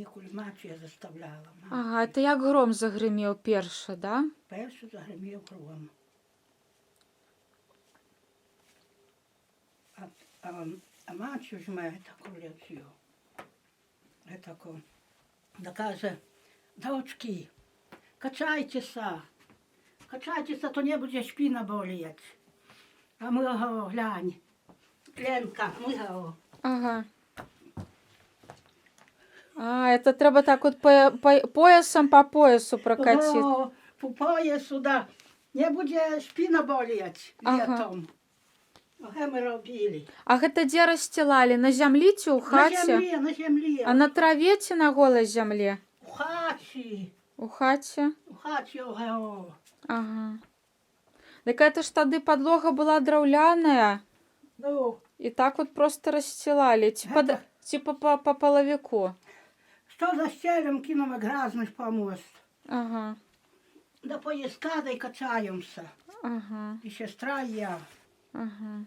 Нікульмачу я заставляла. Ага, это як гром загримеў першы, да? Першу загримів гром. А мачу ж має таку лекцію. Таку. Да каже, дочки, качайтеся, то не буде шпіна боліти. А ми його, глянь, Ленка, ми його. Ага. А, это треба так от поясом по поясу прокатити. По поясу, да. Не буде шпіна боліти літом. Оце ми робили. А гэта дзе расцілалі? На зямлі ці ў хаце? На землі. А на траве ці на голай зямлі? У хаті. У хаце? У хаті його. Ага. Так это ж тады падлога была драўляная. Ну. І так от просто расцілалі. Ці па палавіку. Що за стелем кинули грязний по мост. Ага. До поїзка, да й качаємося. Ага. І сестра, і я. Ага.